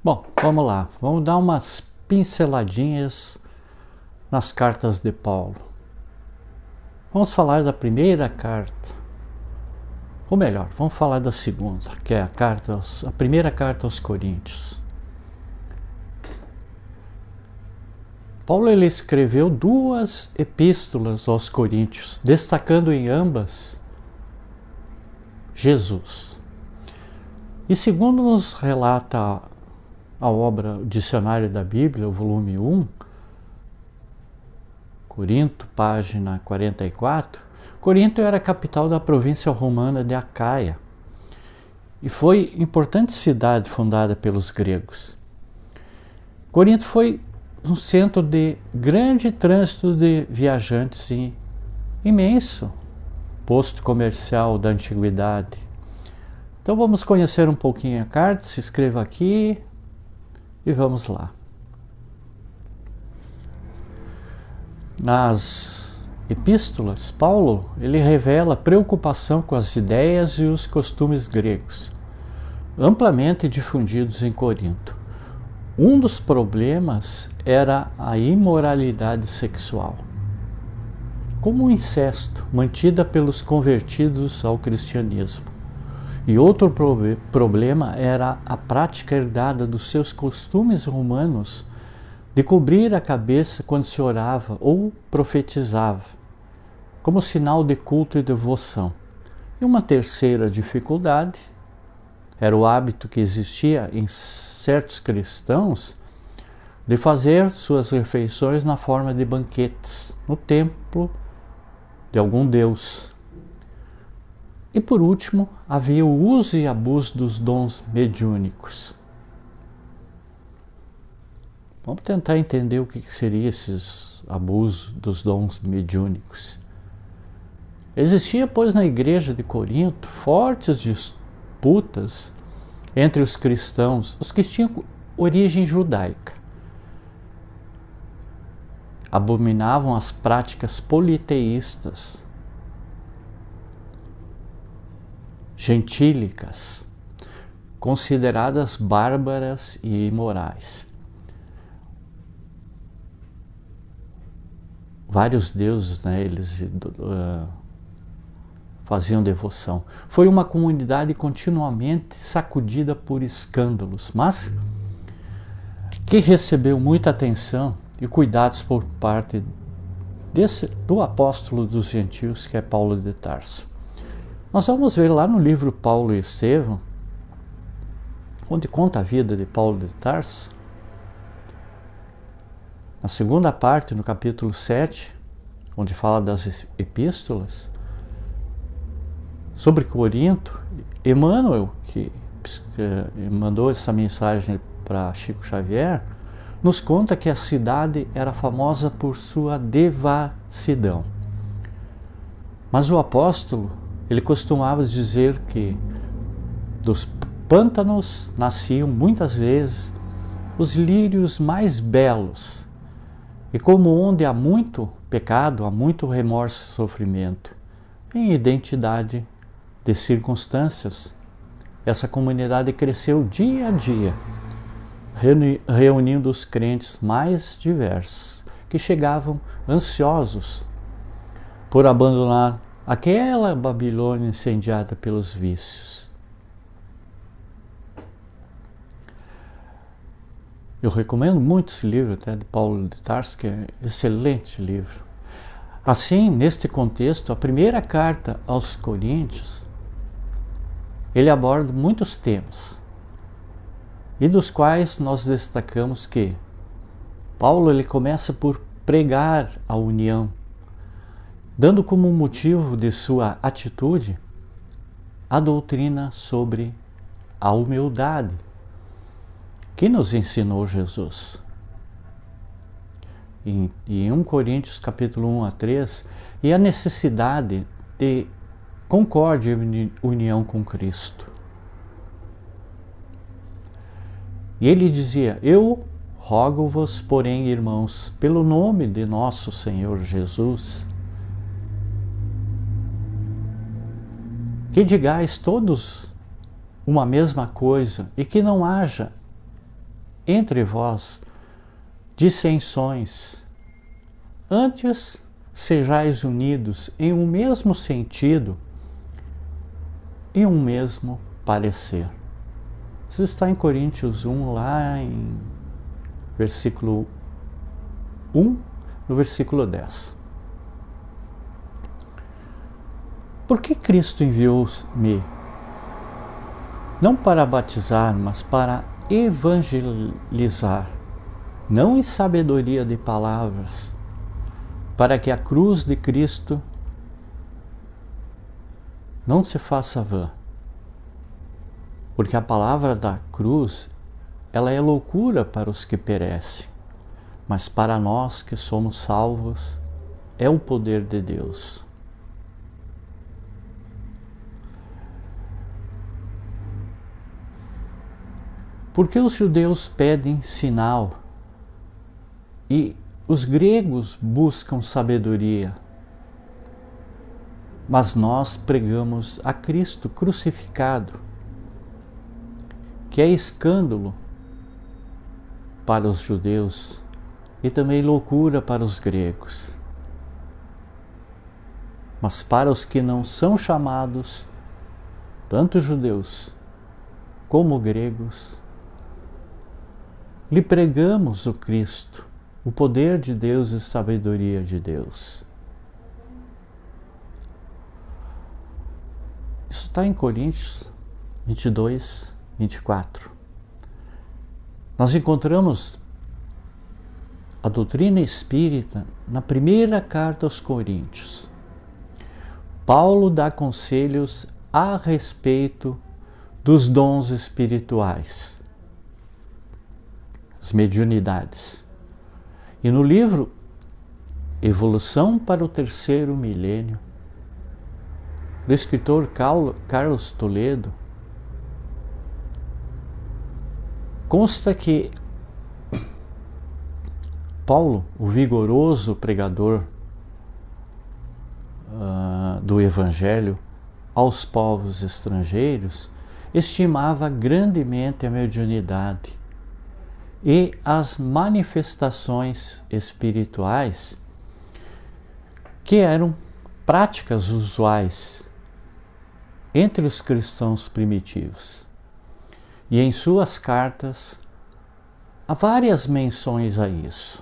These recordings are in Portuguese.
Bom, vamos lá. Vamos dar umas pinceladinhas nas cartas de Paulo. Vamos falar da primeira carta. Ou melhor, vamos falar da segunda, que é a primeira carta aos Coríntios. Paulo ele escreveu 2 epístolas aos Coríntios, destacando em ambas Jesus. E segundo nos relata a obra o Dicionário da Bíblia, o volume 1, Corinto, página 44, Corinto era a capital da província romana de Acaia e foi importante cidade fundada pelos gregos. Corinto foi um centro de grande trânsito de viajantes e imenso posto comercial da antiguidade. Então vamos conhecer um pouquinho a carta, se inscreva aqui e vamos lá. Nas epístolas, Paulo ele revela preocupação com as ideias e os costumes gregos, amplamente difundidos em Corinto. Um dos problemas era a imoralidade sexual, como o incesto, mantida pelos convertidos ao cristianismo. E outro problema era a prática herdada dos seus costumes romanos de cobrir a cabeça quando se orava ou profetizava, como sinal de culto e devoção. E uma terceira dificuldade era o hábito que existia em certos cristãos de fazer suas refeições na forma de banquetes no templo de algum deus. E por último, havia o uso e abuso dos dons mediúnicos. Vamos tentar entender o que seria esses abusos dos dons mediúnicos. Existia, pois, na igreja de Corinto fortes disputas entre os cristãos, os que tinham origem judaica. Abominavam as práticas politeístas, gentílicas, consideradas bárbaras e imorais. Vários deuses, eles faziam devoção. Foi uma comunidade continuamente sacudida por escândalos, mas que recebeu muita atenção e cuidados por parte do apóstolo dos gentios, que é Paulo de Tarso. Nós vamos ver lá no livro Paulo e Estevão, onde conta a vida de Paulo de Tarso, na segunda parte, no capítulo 7, onde fala das epístolas, sobre Corinto, Emmanuel, que mandou essa mensagem para Chico Xavier, nos conta que a cidade era famosa por sua devassidão. Mas o apóstolo, ele costumava dizer que dos pântanos nasciam muitas vezes os lírios mais belos, e como onde há muito pecado, há muito remorso e sofrimento, em identidade de circunstâncias, essa comunidade cresceu dia a dia, reunindo os crentes mais diversos, que chegavam ansiosos por abandonar aquela Babilônia incendiada pelos vícios. Eu recomendo muito esse livro, até de Paulo de Tarso, que é um excelente livro. Assim, neste contexto, a primeira carta aos Coríntios, ele aborda muitos temas, e dos quais nós destacamos que Paulo ele começa por pregar a união, dando como motivo de sua atitude a doutrina sobre a humildade que nos ensinou Jesus. Em 1 Coríntios capítulo 1 a 3, e a necessidade de concórdia e união com Cristo. E ele dizia: eu rogo-vos, porém, irmãos, pelo nome de nosso Senhor Jesus, que digais todos uma mesma coisa e que não haja entre vós dissensões. Antes, sejais unidos em um mesmo sentido e um mesmo parecer. Isso está em Coríntios 1, lá em versículo 1, no versículo 10. Por que Cristo enviou-me? Não para batizar, mas para evangelizar, não em sabedoria de palavras, para que a cruz de Cristo não se faça vã. Porque a palavra da cruz, ela é loucura para os que perecem, mas para nós que somos salvos, é o poder de Deus. Porque os judeus pedem sinal e os gregos buscam sabedoria, mas nós pregamos a Cristo crucificado, que é escândalo para os judeus e também loucura para os gregos. Mas para os que não são chamados, tanto judeus como gregos, lhe pregamos o Cristo, o poder de Deus e sabedoria de Deus. Isso está em Coríntios 22, 24. Nós encontramos a doutrina espírita na primeira carta aos Coríntios. Paulo dá conselhos a respeito dos dons espirituais, as mediunidades. E no livro Evolução para o Terceiro Milênio, do escritor Carlos Toledo, consta que Paulo, o vigoroso pregador do Evangelho aos povos estrangeiros, estimava grandemente a mediunidade e as manifestações espirituais que eram práticas usuais entre os cristãos primitivos. E em suas cartas há várias menções a isso.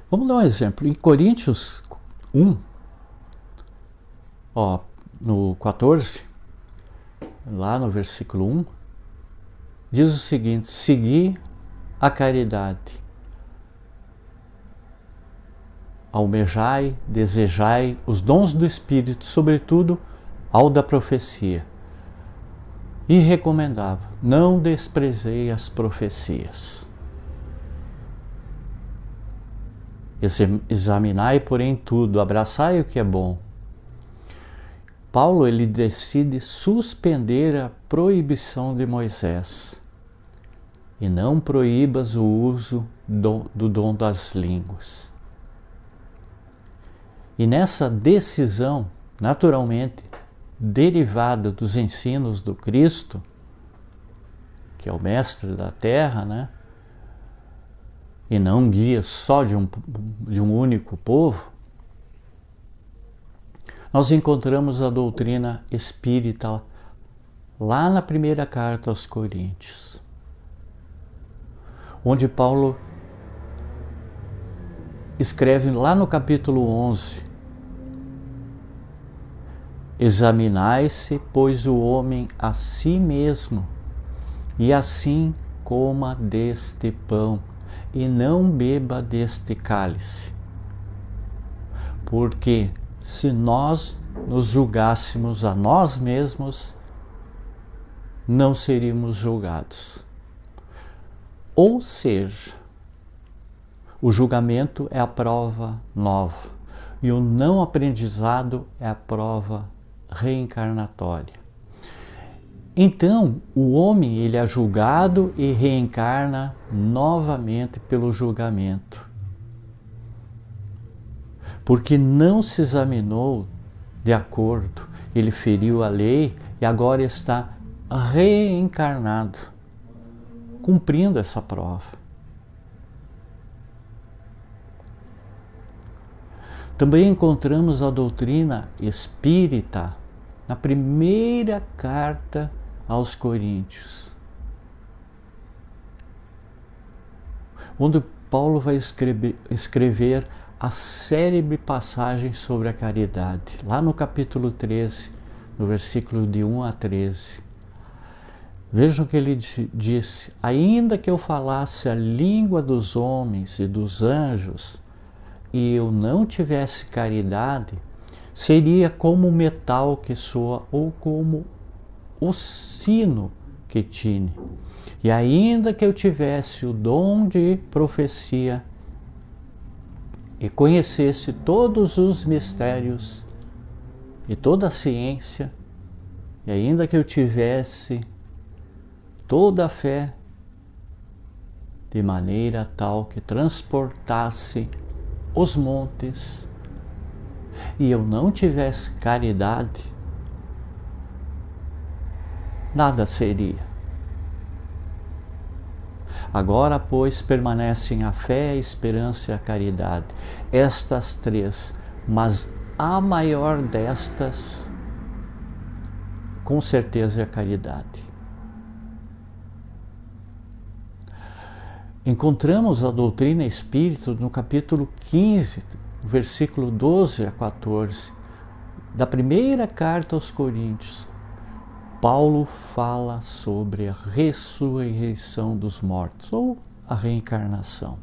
Vamos dar um exemplo. Em Coríntios 1, no 14, lá no versículo 1, diz o seguinte: segui a caridade, almejai, desejai os dons do Espírito, sobretudo ao da profecia. E recomendava: não desprezei as profecias. Examinai, porém, tudo, abraçai o que é bom. Paulo, ele decide suspender a proibição de Moisés. E não proíbas o uso do dom das línguas. E nessa decisão, naturalmente, derivada dos ensinos do Cristo, que é o mestre da terra, né? E não guia só de um único povo, nós encontramos a doutrina espírita lá na primeira carta aos Coríntios, onde Paulo escreve lá no capítulo 11: examinai-se, pois, o homem a si mesmo, e assim coma deste pão, e não beba deste cálice. Porque se nós nos julgássemos a nós mesmos, não seríamos julgados. Ou seja, o julgamento é a prova nova, e o não aprendizado é a prova reencarnatória. Então, o homem, ele é julgado e reencarna novamente pelo julgamento, porque não se examinou de acordo, ele feriu a lei e agora está reencarnado, cumprindo essa prova. Também encontramos a doutrina espírita na primeira carta aos Coríntios, onde Paulo vai escrever a célebre passagem sobre a caridade, lá no capítulo 13, no versículo de 1 a 13. Vejam que ele disse: ainda que eu falasse a língua dos homens e dos anjos, e eu não tivesse caridade, seria como o metal que soa ou como o sino que tine. E ainda que eu tivesse o dom de profecia e conhecesse todos os mistérios e toda a ciência, e ainda que eu tivesse toda a fé, de maneira tal que transportasse os montes, e eu não tivesse caridade, nada seria. Agora, pois, permanecem a fé, a esperança e a caridade, estas três, mas a maior destas, com certeza, é a caridade. Encontramos a doutrina espírita no capítulo 15, versículo 12 a 14, da primeira carta aos Coríntios. Paulo fala sobre a ressurreição dos mortos, ou a reencarnação.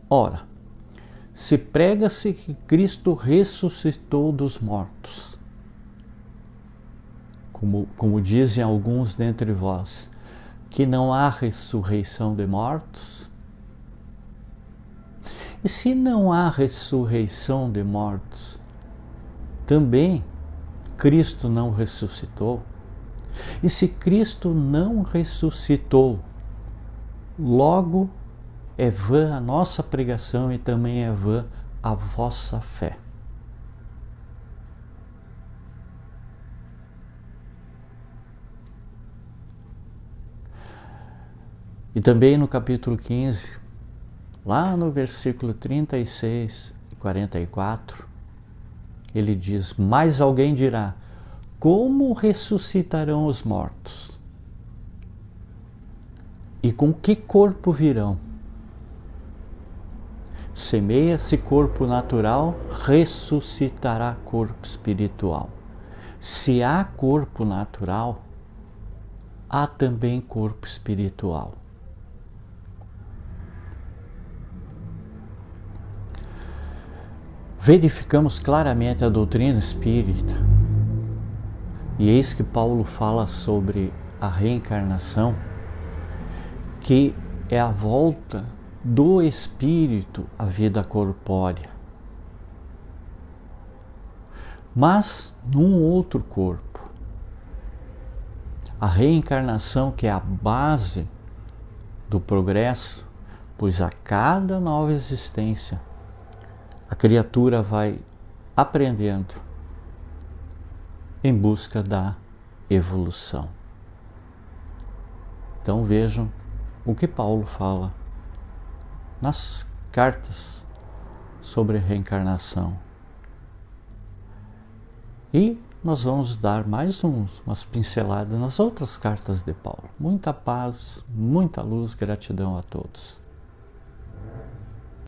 Ora, se prega-se que Cristo ressuscitou dos mortos, como dizem alguns dentre vós, que não há ressurreição de mortos? E se não há ressurreição de mortos, também Cristo não ressuscitou? E se Cristo não ressuscitou, logo é vã a nossa pregação e também é vã a vossa fé. E também no capítulo 15, lá no versículo 36 e 44, ele diz: mas alguém dirá, como ressuscitarão os mortos? E com que corpo virão? Semeia-se corpo natural, ressuscitará corpo espiritual. Se há corpo natural, há também corpo espiritual. Verificamos claramente a doutrina espírita, e eis que Paulo fala sobre a reencarnação, que é a volta do espírito à vida corpórea, mas num outro corpo. A reencarnação, que é a base do progresso, pois a cada nova existência a criatura vai aprendendo em busca da evolução. Então vejam o que Paulo fala nas cartas sobre reencarnação. E nós vamos dar mais umas pinceladas nas outras cartas de Paulo. Muita paz, muita luz, gratidão a todos.